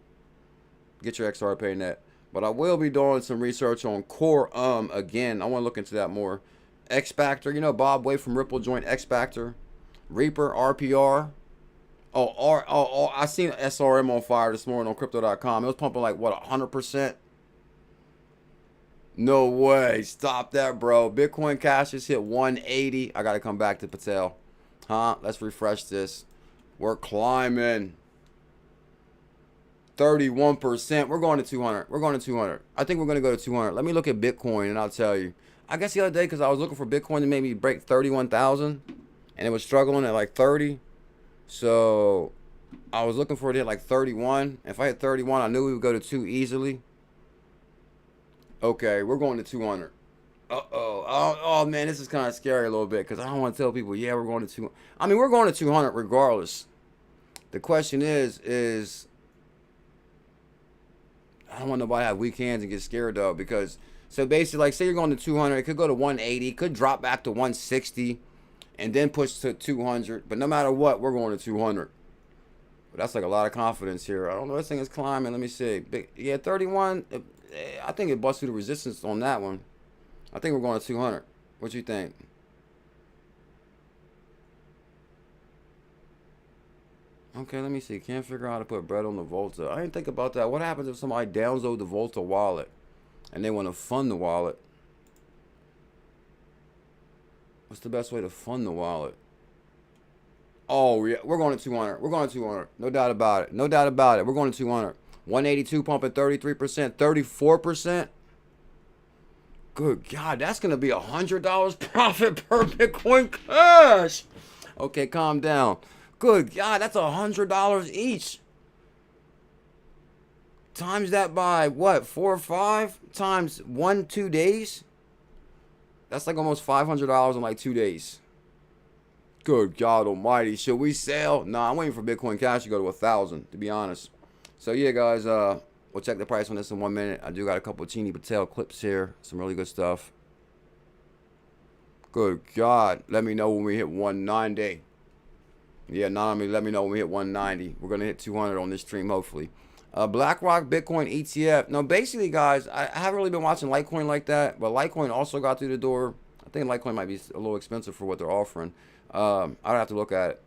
Speaker 2: Get your XRPayNet. But I will be doing some research on Core again. I want to look into that more. X Factor, you know, Bob Way from Ripple joined X Factor. Reaper, RPR. Oh, I seen SRM on fire this morning on crypto.com. It was pumping like, what, 100%? No way. Stop that, bro. Bitcoin Cash just hit 180. I got to come back to Patel. Let's refresh this. We're climbing. 31%. We're going to 200. We're going to 200. I think we're going to go to 200. Let me look at Bitcoin and I'll tell you. I guess the other day, because I was looking for Bitcoin to maybe break 31,000 and it was struggling at like 30. So I was looking for it at like 31. If I hit 31, I knew we would go to 2 easily. Okay, we're going to 200. Oh man, this is kind of scary a little bit because I don't want to tell people, yeah, we're going to 200. I mean, we're going to 200 regardless. The question is I don't want nobody to have weak hands and get scared though, because so basically, like, say you're going to 200, it could go to 180, could drop back to 160, and then push to 200. But no matter what, we're going to 200. But that's like a lot of confidence here. I don't know. This thing is climbing. Let me see. Yeah, 31. I think it busts through the resistance on that one. I think we're going to 200. What you think? Okay, let me see. Can't figure out how to put bread on the Volta. I didn't think about that. What happens if somebody downloads the Volta wallet and they want to fund the wallet? What's the best way to fund the wallet? Oh, yeah. We're going to 200. We're going to 200. No doubt about it. No doubt about it. We're going to 200. 182 pumping 33%, 34%. Good God, that's going to be $100 profit per Bitcoin Cash. Okay, calm down. Good God, that's $100 each. Times that by what? 4 or 5 times 2 days. That's like almost $500 in like 2 days. Good God Almighty, should we sell? Nah, I'm waiting for Bitcoin Cash to go to 1,000. To be honest. So yeah, guys, we'll check the price on this in 1 minute. I do got a couple of Chini Patel clips here, some really good stuff. Good God, let me know when we hit 190. Yeah, not only let me know when we hit 190. We're going to hit 200 on this stream, hopefully. BlackRock Bitcoin ETF. No, basically, guys, I haven't really been watching Litecoin like that, but Litecoin also got through the door. I think Litecoin might be a little expensive for what they're offering. I'd have to look at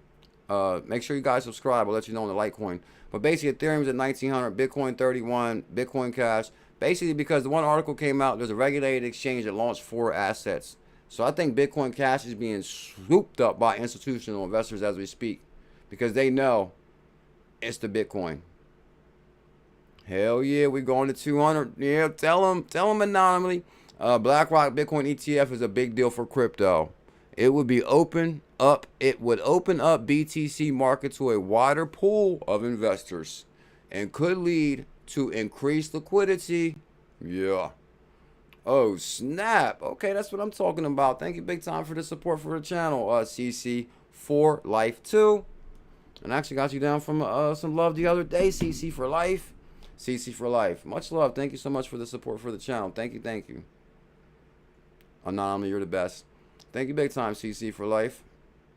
Speaker 2: it. Make sure you guys subscribe. I'll let you know on the Litecoin. But basically, Ethereum's at 1,900, Bitcoin 31, Bitcoin Cash. Basically, because the one article came out, there's a regulated exchange that launched 4 assets. So I think Bitcoin Cash is being swooped up by institutional investors as we speak, because they know it's the Bitcoin. Hell yeah, we're going to 200. Yeah, tell them anonymously. BlackRock Bitcoin ETF is a big deal for crypto. It would open up BTC market to a wider pool of investors and could lead to increased liquidity. Yeah. Oh, snap. Okay, that's what I'm talking about. Thank you big time for the support for the channel, CC for life too. And I actually got you down from some love the other day, CC for life. CC for life. Much love. Thank you so much for the support for the channel. Thank you, thank you. Anonymous, you're the best. Thank you big time, CC for life.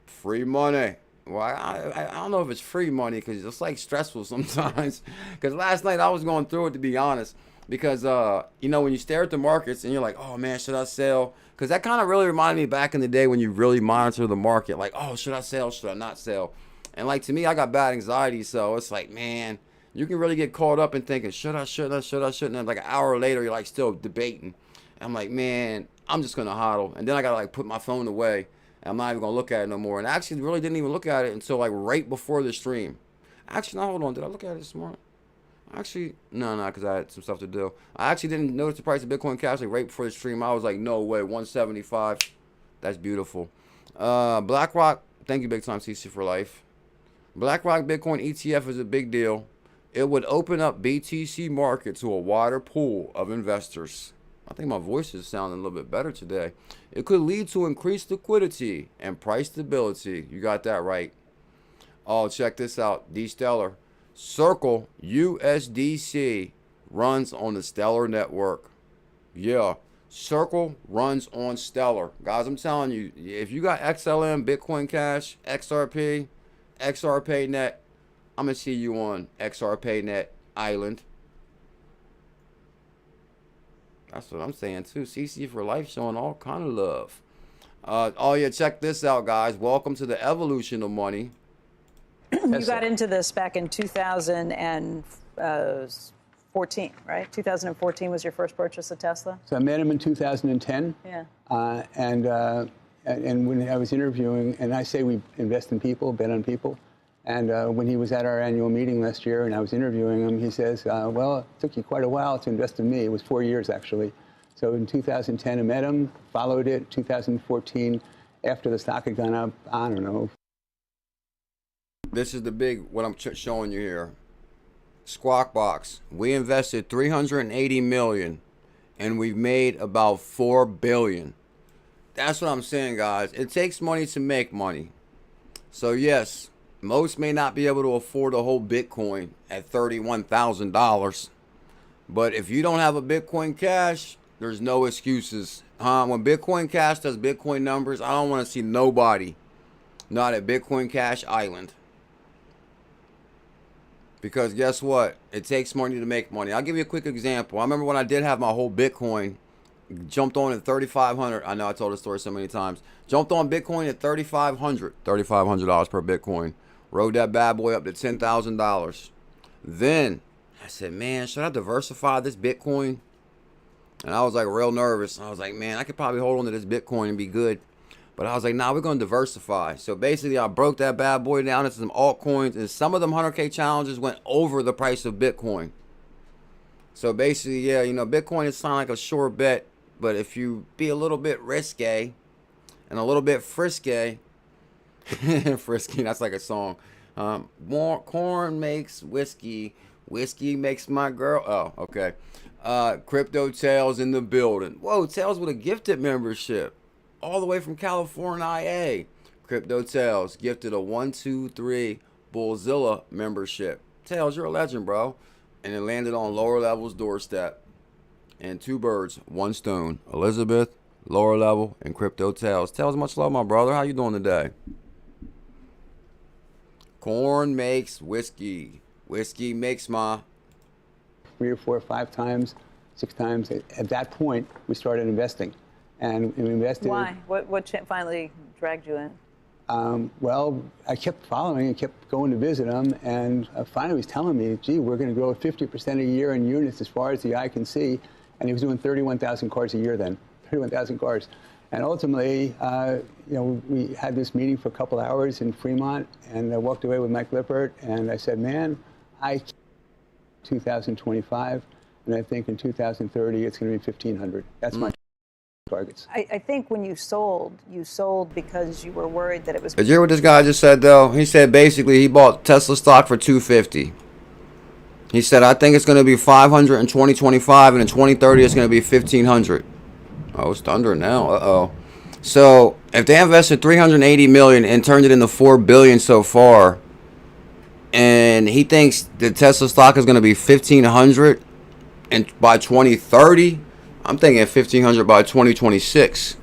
Speaker 2: Free money. Well, I don't know if it's free money because it's like stressful sometimes. Because last night I was going through it, to be honest. Because, you know, when you stare at the markets and you're like, oh, man, should I sell? Because that kind of really reminded me back in the day when you really monitor the market. Like, oh, should I sell? Should I not sell? And, like, to me, I got bad anxiety. So it's like, man, you can really get caught up in thinking, should I, should I, should I, shouldn't I? Like an hour later, you're, like, still debating. And I'm like, man, I'm just going to hodl. And then I got to, like, put my phone away. And I'm not even going to look at it no more. And I actually really didn't even look at it until, like, right before the stream. Actually, no, hold on. Did I look at it this morning? Actually, no, because I had some stuff to do. I actually didn't notice the price of Bitcoincash like right before the stream. I was like, no way, 175. That's beautiful. BlackRock, thank you big time, CC for life. BlackRock Bitcoin ETF is a big deal. It would open up BTC market to a wider pool of investors. I think my voice is sounding a little bit better today. It could lead to increased liquidity and price stability. You got that right. Oh, check this out. 𝕝𝕚𝕟. Circle USDC runs on the Stellar network. Yeah, Circle runs on Stellar. Guys, I'm telling you, if you got XLM, Bitcoincash, XRP, XRPayNet, I'm going to see you on XRPayNet Island. That's what I'm saying too. CC for life showing all kind of love. Oh yeah, check this out, guys. Welcome to the evolution of money.
Speaker 5: You got into this back in 2014, right? 2014 was your first purchase of Tesla?
Speaker 6: So I met him in 2010.
Speaker 5: Yeah.
Speaker 6: And when I was interviewing, and I say we invest in people, bet on people. And when he was at our annual meeting last year and I was interviewing him, he says, well, it took you quite a while to invest in me. It was 4 years, actually. So in 2010, I met him, followed it. 2014, after the stock had gone up, I don't know.
Speaker 2: This is the big, what I'm showing you here. Squawk Box. We invested $380 million and we've made about $4 billion. That's what I'm saying, guys. It takes money to make money. So yes, most may not be able to afford a whole Bitcoin at $31,000. But if you don't have a Bitcoin Cash, there's no excuses. When Bitcoin Cash does Bitcoin numbers, I don't want to see nobody not at Bitcoin Cash Island. Because guess what? It takes money to make money. I'll give you a quick example. I remember when I did have my whole Bitcoin, jumped on at $3,500. I know I told the story so many times. Jumped on Bitcoin at $3,500 per Bitcoin. Rode that bad boy up to $10,000. Then I said, man, should I diversify this Bitcoin? And I was like real nervous. I was like, man, I could probably hold on to this Bitcoin and be good. But I was like, nah, we're going to diversify. So basically, I broke that bad boy down into some altcoins. And some of them 100K challenges went over the price of Bitcoin. So basically, yeah, you know, Bitcoin is sound like a sure bet. But if you be a little bit risque and a little bit frisky, frisky, that's like a song. More corn makes whiskey. Whiskey makes my girl. Oh, okay. Crypto Tails in the building. Whoa, Tails with a gifted membership. All the way from California, IA. Crypto Tails gifted a 123 BuLLZiLLa membership. Tails, you're a legend, bro. And it landed on lower level's doorstep. And two birds, one stone. Elizabeth, lower level, and Crypto Tails. Tails, much love, my brother. How you doing today? Corn makes whiskey. Whiskey makes my...
Speaker 6: 3 or 4 or 5 times, 6 times. At that point, we started investing. And we invested.
Speaker 5: Why? What finally dragged you in?
Speaker 6: Well, I kept following and kept going to visit him. And finally, he was telling me, gee, we're going to grow 50% a year in units as far as the eye can see. And he was doing 31,000 cars a year then, 31,000 cars. And ultimately, you know, we had this meeting for a couple hours in Fremont. And I walked away with Mike Lippert. And I said, man, 2025. And I think in 2030, it's going to be 1,500. That's my targets.
Speaker 5: I think when you sold because you were worried that it was...
Speaker 2: Did you hear what this guy just said, though? He said basically he bought Tesla stock for $250. He said, I think it's going to be 500 in 2025, and in 2030 it's going to be 1,500. Oh, it's thundering now. Uh-oh. So if they invested 380 million and turned it into 4 billion so far, and he thinks the Tesla stock is going to be 1,500 and by 2030, I'm thinking 1,500 by 2026.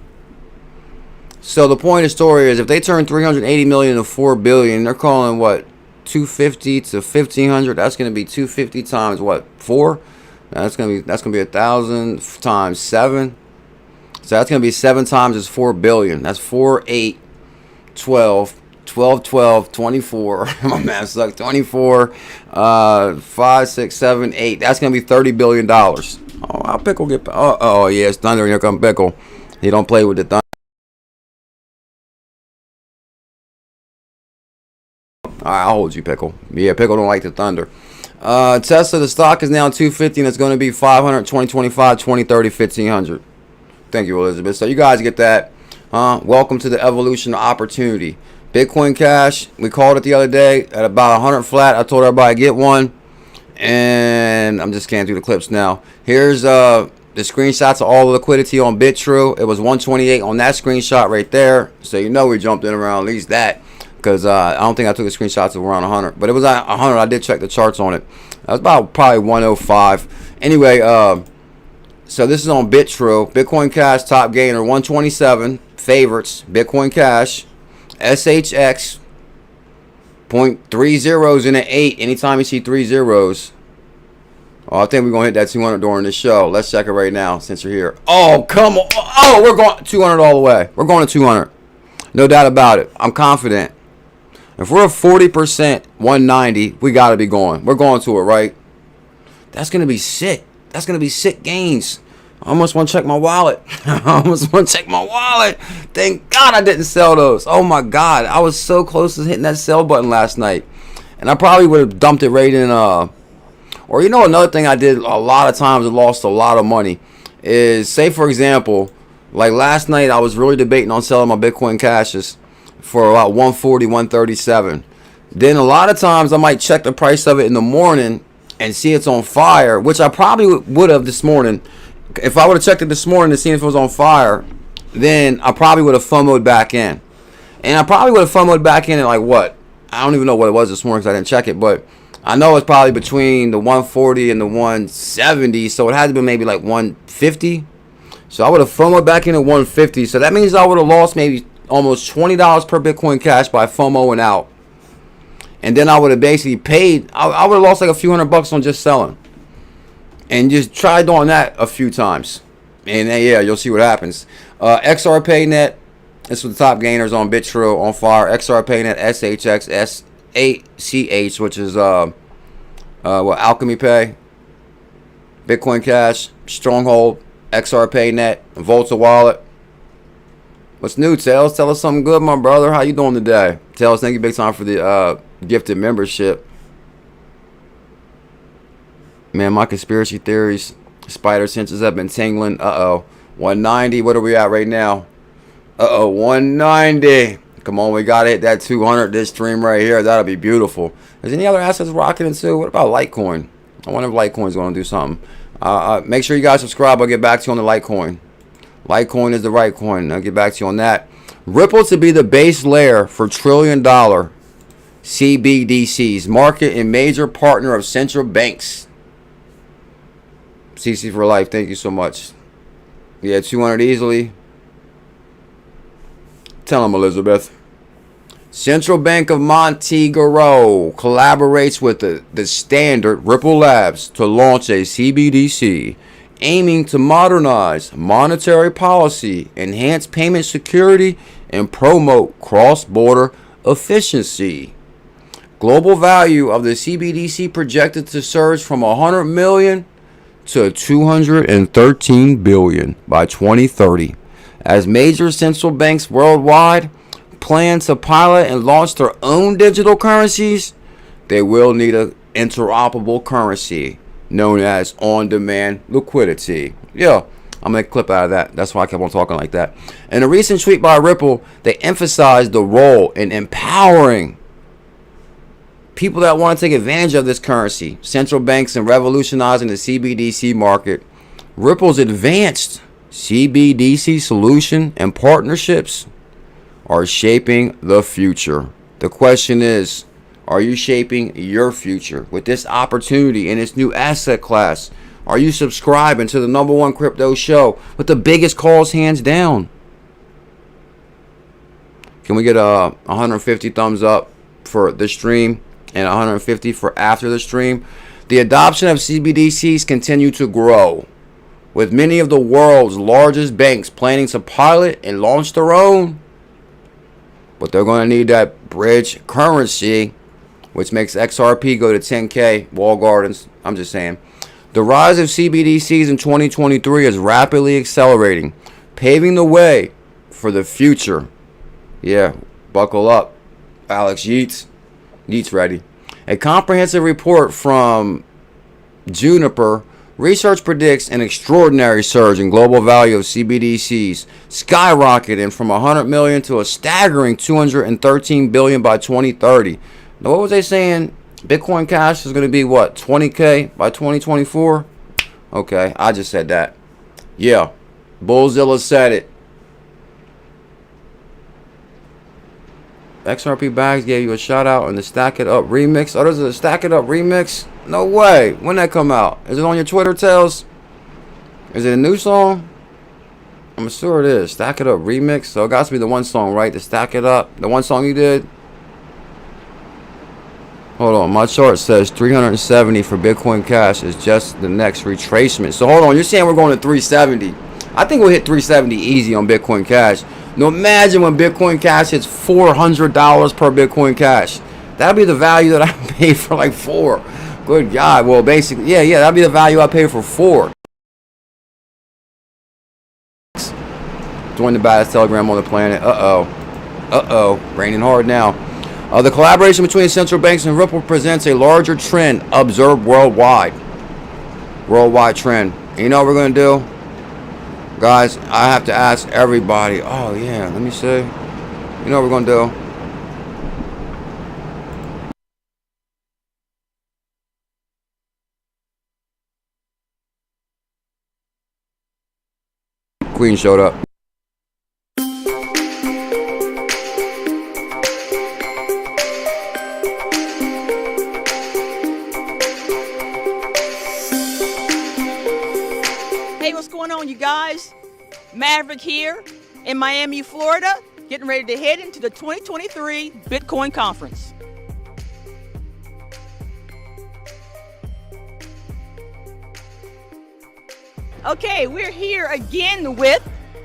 Speaker 2: So the point of the story is, if they turn 380 million into 4 billion, they're calling what, 250 to 1,500. That's going to be 250 times what, 4? That's going to be 1,000 times 7. So that's going to be 7 times is 4 billion. That's 4, 8, 12, 12, 12, 24. My math sucks. 24, 5, 6, 7, 8. That's going to be $30 billion. Oh, how Pickle get... Oh, yeah, it's thunder. Here come Pickle. He don't play with the thunder. All right, I'll hold you, Pickle. Yeah, Pickle don't like the thunder. Tesla, the stock is now 250, and it's going to be 500, 2025, 2030, 1,500. Thank you, Elizabeth. So you guys get that. Welcome to the evolution of opportunity. Bitcoin Cash, we called it the other day at about 100 flat. I told everybody get one. And I'm just scanning through the clips now. Here's the screenshots of all the liquidity on BitTrue. It was 128 on that screenshot right there. So you know we jumped in around at least that. Because I don't think I took the screenshots of around 100. But it was at 100. I did check the charts on it. That was about probably 105. Anyway, so this is on BitTrue. Bitcoin Cash top gainer 127. Favorites. Bitcoin Cash. SHX. 0.3 zeros in an 8. Anytime you see 3 zeros. Oh, I think we're going to hit that 200 during the show. Let's check it right now since you're here. Oh, come on. Oh, we're going 200 all the way. We're going to 200. No doubt about it. I'm confident. If we're at 40%, 190, we got to be going. We're going to it, right? That's going to be sick. That's going to be sick gains. I almost want to check my wallet. Thank God I didn't sell those. Oh, my God. I was so close to hitting that sell button last night. And I probably would have dumped it right in. Or, you know, another thing I did a lot of times and lost a lot of money is, say, for example, like last night I was really debating on selling my Bitcoin Cashes for about 140, 137. Then a lot of times I might check the price of it in the morning and see it's on fire, which I probably would have this morning. If I would have checked it this morning to see if it was on fire, then I probably would have FOMO'd back in. And I probably would have FOMO'd back in at like what? I don't even know what it was this morning because I didn't check it, but I know it's probably between the 140 and the 170, so it had to be maybe like 150. So I would have FOMO'd back in at 150. So that means I would have lost maybe almost $20 per Bitcoin Cash by FOMOing out. And then I would have basically paid, I would have lost like a few $100 on just selling. And just tried doing that a few times. And then, yeah, you'll see what happens. XRPayNet, this was the top gainers on BitTrue on fire. XRPayNet, SHX, SACH, which is what, 𝕤𝕤𝕤𝕤, Bitcoin Cash, Stronghold, XRPayNet, Volta Wallet. What's new, Tails? Tell us something good, my brother. How you doing today? Tails, thank you big time for the gifted membership. Man, my conspiracy theories, spider senses have been tingling. Uh-oh. 190. What are we at right now? Uh-oh, 190. Come on, we got to hit that 200 this stream right here. That'll be beautiful. Is any other assets rocketing too? What about Litecoin? I wonder if Litecoin's going to do something. Make sure you guys subscribe. I'll get back to you on the Litecoin. Litecoin is the right coin. I'll get back to you on that. Ripple to be the base layer for $1 trillion CBDCs. Market and major partner of central banks. CC for life. Thank you so much. Yeah, 200 easily. Tell him, Elizabeth. Central Bank of Montenegro collaborates with the standard Ripple Labs to launch a CBDC aiming to modernize monetary policy, enhance payment security, and promote cross-border efficiency. Global value of the CBDC projected to surge from 100 million to 213 billion by 2030, as major central banks worldwide plan to pilot and launch their own digital currencies. They will need an interoperable currency known as on-demand liquidity. Yeah, I'm going to clip out of that. That's why I kept on talking like that. In a recent tweet by Ripple, they emphasized the role in empowering people that want to take advantage of this currency, central banks, and revolutionizing the CBDC market. Ripple's advanced CBDC solution and partnerships are shaping the future. The question is, are you shaping your future with this opportunity in this new asset class? Are you subscribing to the #1 crypto show with the biggest calls hands down? Can we get 150 thumbs up for the stream and 150 for after the stream? The adoption of CBDCs continue to grow, with many of the world's largest banks planning to pilot and launch their own. But they're going to need that bridge currency, which makes XRP go to 10K, wall gardens. I'm just saying. The rise of CBDCs in 2023 is rapidly accelerating, paving the way for the future. Yeah, buckle up, Alex Yeats. Yeats ready. A comprehensive report from Juniper Research predicts an extraordinary surge in global value of CBDCs, skyrocketing from 100 million to a staggering 213 billion by 2030. Now, what was they saying? Bitcoin Cash is going to be what, 20K by 2024? Okay, I just said that. Yeah, BuLLZiLLa said it. XRP Bags gave you a shout out in the Stack It Up remix. Oh, there's a Stack It Up remix? No way. When that come out? Is it on your Twitter tails? Is it a new song? I'm sure it is. Stack It Up remix. So it got to be the one song, right? The Stack It Up. The one song you did. Hold on. My chart says 370 for Bitcoin Cash is just the next retracement. So hold on. You're saying we're going to 370. I think we'll hit 370 easy on Bitcoin Cash. Now imagine when Bitcoin Cash hits $400 per Bitcoin Cash. That'd be the value that I paid for like 4. Good God. Well, basically, yeah, that'd be the value I paid for 4. Join the baddest Telegram on the planet. Raining hard now. The collaboration between central banks and Ripple presents a larger trend observed worldwide. Worldwide trend. And you know what we're going to do? Guys, I have to ask everybody. Oh, yeah. Let me see. You know what we're going to do? Queen showed up.
Speaker 7: Hey, what's going on, you guys? Maverick here in Miami, Florida, getting ready to head into the 2023 Bitcoin Conference. Okay, we're here again with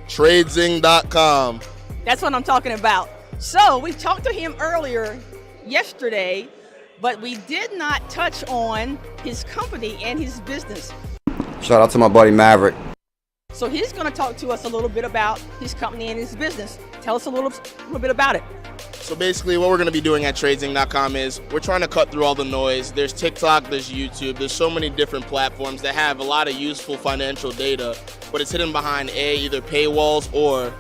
Speaker 8: TradeZing.com.
Speaker 7: That's what I'm talking about. So we talked to him earlier yesterday, but we did not touch on his company and his business.
Speaker 2: Shout out to my buddy Maverick.
Speaker 7: So he's going to talk to us a little bit about his company and his business. Tell us a little bit about it.
Speaker 8: So basically what we're going to be doing at TradeZing.com is we're trying to cut through all the noise. There's TikTok, there's YouTube, there's so many different platforms that have a lot of useful financial data, but it's hidden behind either paywalls or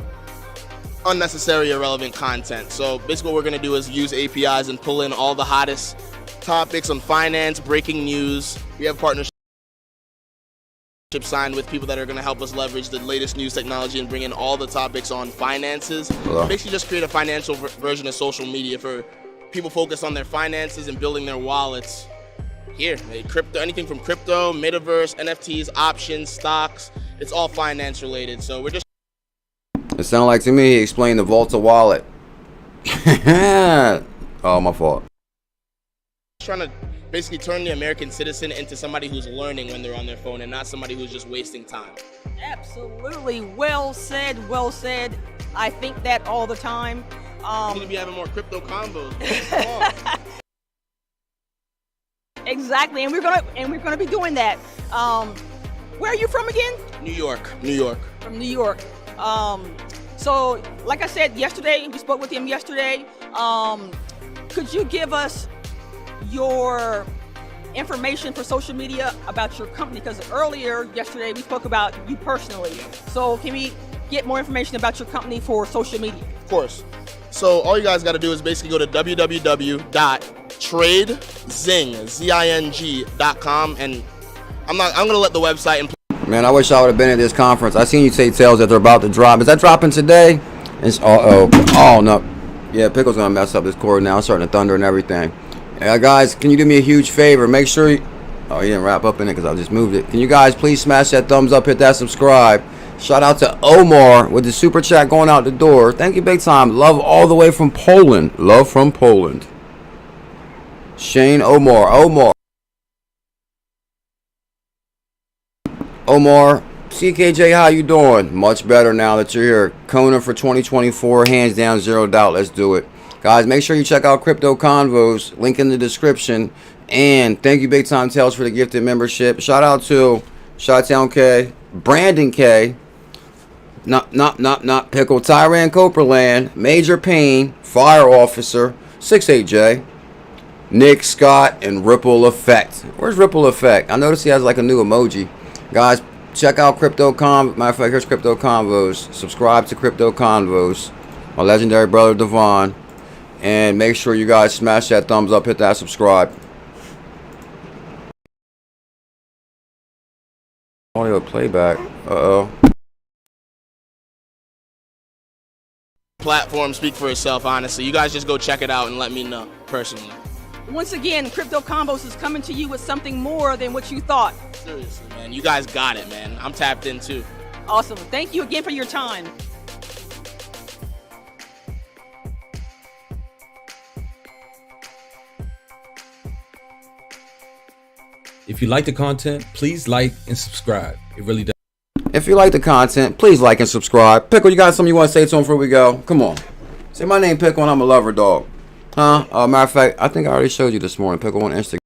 Speaker 8: unnecessary irrelevant content. So basically what we're going to do is use APIs and pull in all the hottest topics on finance, breaking news. We have partnerships signed with people that are going to help us leverage the latest news technology and bring in all the topics on finances. Basically just create a financial version of social media for people focused on their finances and building their wallets. Here, crypto, anything from crypto, metaverse, NFTs, options, stocks, it's all finance related. So we're just...
Speaker 2: It sounded like to me he explained the Volta wallet. Oh, my fault.
Speaker 8: Trying to basically turn the American citizen into somebody who's learning when they're on their phone and not somebody who's just wasting time.
Speaker 7: Absolutely. Well said, well said. I think that all the time.
Speaker 8: We're going to be having more crypto combos.
Speaker 7: Exactly, and we're gonna be doing that. Where are you from again?
Speaker 8: New York. New York.
Speaker 7: From New York. So, like I said yesterday, we spoke with him yesterday. Could you give us your information for social media about your company? Because earlier yesterday we spoke about you personally. So can we get more information about your company for social media?
Speaker 8: Of course. So all you guys got to do is basically go to www.tradezing.com, and I'm gonna let the website and
Speaker 2: Man, I wish I would have been at this conference. I seen you say Tails that they're about to drop. Is that dropping today? It's oh no. Yeah, Pickle's gonna mess up this cord now. It's starting to thunder and everything. Guys, can you do me a huge favor? Make sure you... Oh, he didn't wrap up in it because I just moved it. Can you guys please smash that thumbs up, hit that subscribe. Shout out to Omar with the super chat going out the door. Thank you big time. Love all the way from Poland. Love from Poland. Shane Omar. Omar, CKJ, how you doing? Much better now that you're here. Kona for 2024, hands down, zero doubt. Let's do it. Guys, make sure you check out Crypto Convos. Link in the description. And thank you big time, Tails, for the gifted membership. Shout out to Shottown K, Brandon K, not Pickle, Tyran Coperland, Major Payne, Fire Officer, 68J, Nick Scott, and Ripple Effect. Where's Ripple Effect? I noticed he has like a new emoji. Guys, check out Crypto Convos. Matter of fact, here's Crypto Convos. Subscribe to Crypto Convos. My legendary brother Devon. And make sure you guys smash that thumbs up, hit that subscribe. Audio playback.
Speaker 8: Platform speak for itself, honestly. You guys just go check it out and let me know personally.
Speaker 7: Once again, Crypto Convos is coming to you with something more than what you thought.
Speaker 8: Seriously, man. You guys got it, man. I'm tapped in too.
Speaker 7: Awesome. Thank you again for your time.
Speaker 9: If you like the content, please like and subscribe. It really does.
Speaker 2: If you like the content, please like and subscribe. Pickle, you got something you want to say to him before we go? Come on. Say my name Pickle and I'm a lover dog. Huh? Matter of fact, I think I already showed you this morning. Pickle on Instagram.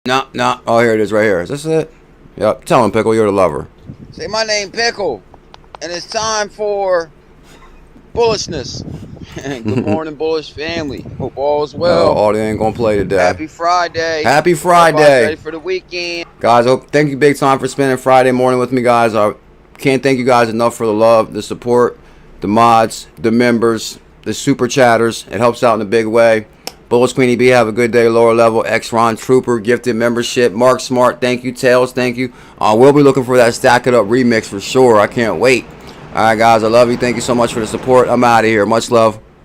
Speaker 2: No. Oh, here it is right here. Is this it? Yep. Tell him, Pickle, you're the lover.
Speaker 10: Say my name Pickle, and it's time for bullishness. Good morning, bullish family. Hope all is well.
Speaker 2: Oh, they ain't gonna play today.
Speaker 10: Happy Friday.
Speaker 2: Happy Friday.
Speaker 10: Everybody's ready for the weekend.
Speaker 2: Guys, thank you big time for spending Friday morning with me, guys. I can't thank you guys enough for the love, the support, the mods, the members, the super chatters. It helps out in a big way. Bullish Queenie B, have a good day. Lower level, X Ron Trooper, gifted membership. Mark Smart, thank you. Tails, thank you. We'll be looking for that Stack It Up remix for sure. I can't wait. All right, guys, I love you. Thank you so much for the support. I'm out of here. Much love.